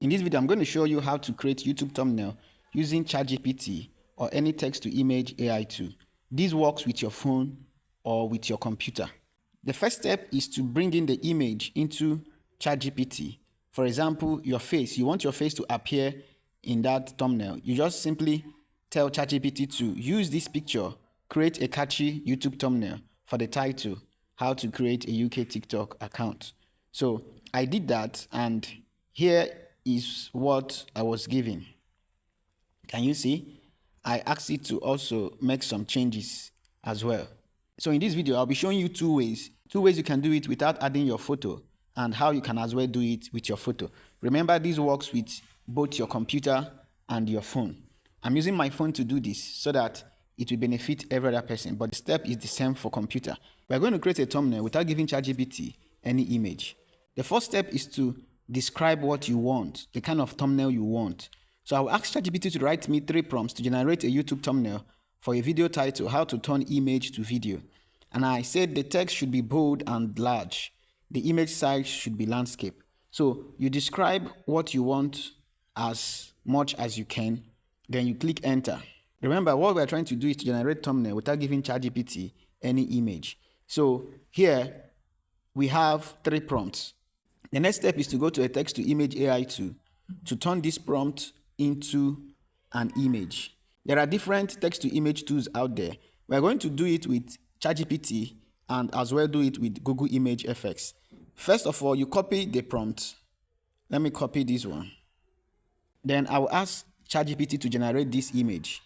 In this video, I'm going to show you how to create YouTube thumbnail using ChatGPT or any text-to-image AI tool. This works with your phone or with your computer. The first step is to bring in the image into ChatGPT. For example, your face. You want your face to appear in that thumbnail. You just simply tell ChatGPT to use this picture, create a catchy YouTube thumbnail for the title, how to create a UK TikTok account. So I did that, and here is what I was given. Can you see? I asked it to also make some changes as well. So in this video, I'll be showing you two ways you can do it without adding your photo, and how you can as well do it with your photo. Remember, this works with both your computer and your phone. I'm using my phone to do this so that it will benefit every other person, but the step is the same for computer. We're going to create a thumbnail without giving ChatGPT any image. The first step is to describe what you want, the kind of thumbnail you want. So I'll ask ChatGPT to write me 3 prompts to generate a YouTube thumbnail for a video title, how to turn image to video. And I said the text should be bold and large. The image size should be landscape. So you describe what you want as much as you can, then you click enter. Remember, what we're trying to do is to generate thumbnail without giving ChatGPT any image. So here we have 3 prompts. The next step is to go to a text-to-image AI tool to turn this prompt into an image. There are different text-to-image tools out there. We're going to do it with ChatGPT and as well do it with Google Image FX. First of all, you copy the prompt. Let me copy this one. Then I will ask ChatGPT to generate this image.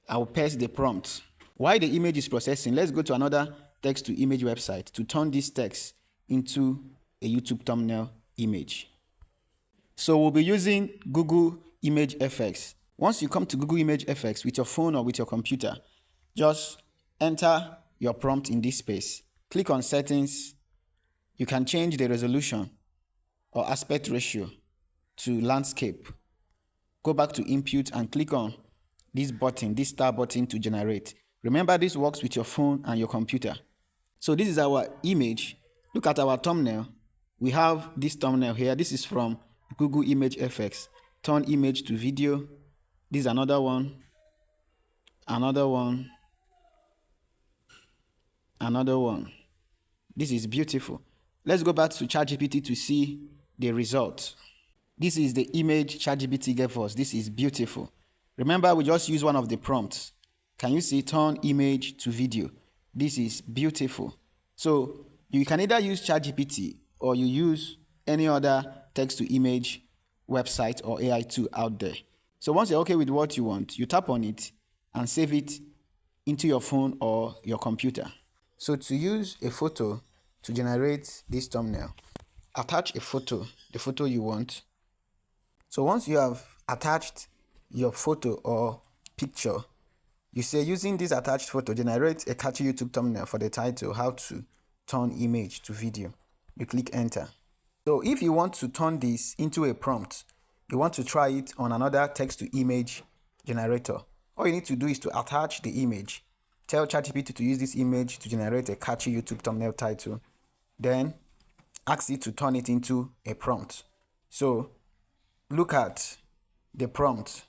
I will paste the prompt. While the image is processing, let's go to another text-to-image website to turn this text into a YouTube thumbnail image. So we'll be using Google Image FX. Once you come to Google Image FX with your phone or with your computer, just enter your prompt in this space. Click on Settings. You can change the resolution or aspect ratio to landscape. Go back to Input and click on this button, this star button, to generate. Remember, this works with your phone and your computer. So this is our image. Look at our thumbnail. We have this thumbnail here. This is from Google Image FX. Turn image to video. This is another one. Another one. Another one. This is beautiful. Let's go back to ChatGPT to see the result. This is the image ChatGPT gave us. This is beautiful. Remember, we just used one of the prompts. Can you see turn image to video? This is beautiful. So you can either use ChatGPT or you use any other text-to-image website or AI tool out there. So once you're okay with what you want, you tap on it and save it into your phone or your computer. So to use a photo to generate this thumbnail, attach a photo, the photo you want. So once you have attached your photo or picture, you say, using this attached photo, generate a catchy YouTube thumbnail for the title, how to turn image to video. You click enter. So if you want to turn this into a prompt, you want to try it on another text-to-image generator, all you need to do is to attach the image. Tell ChatGPT to use this image to generate a catchy YouTube thumbnail title. Then ask it to turn it into a prompt. So look at the prompt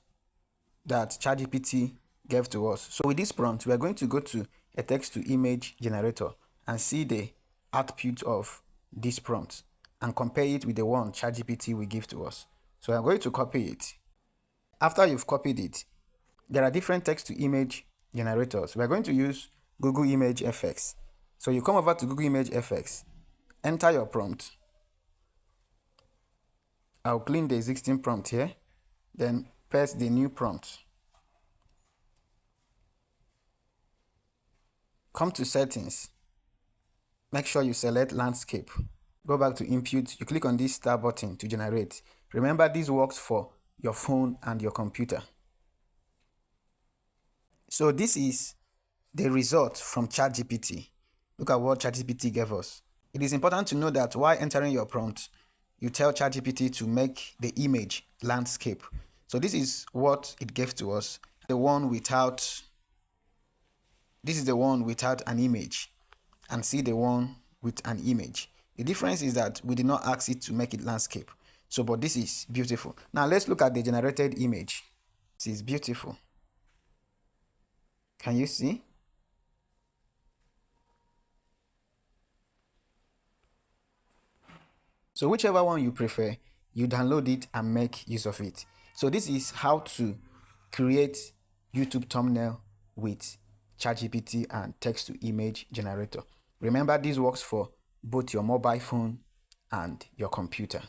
that ChatGPT gave to us. So with this prompt, we are going to go to a text-to-image generator and see the output of this prompt and compare it with the one ChatGPT will give to us. So I'm going to copy it. After you've copied it, there are different text-to-image generators. We're going to use Google Image FX. So you come over to Google Image FX, enter your prompt. I'll clean the existing prompt here, then paste the new prompt. Come to settings. Make sure you select landscape. Go back to input. You click on this star button to generate. Remember, this works for your phone and your computer. So this is the result from ChatGPT. Look at what ChatGPT gave us. It is important to know that while entering your prompt, you tell ChatGPT to make the image landscape. So this is what it gave to us. This is the one without an image. and see the one with an image. The difference is that we did not ask it to make it landscape. So, but this is beautiful. Now let's look at the generated image. This is beautiful. Can you see? So whichever one you prefer, you download it and make use of it. So this is how to create YouTube thumbnail with ChatGPT and text to image generator. Remember, this works for both your mobile phone and your computer.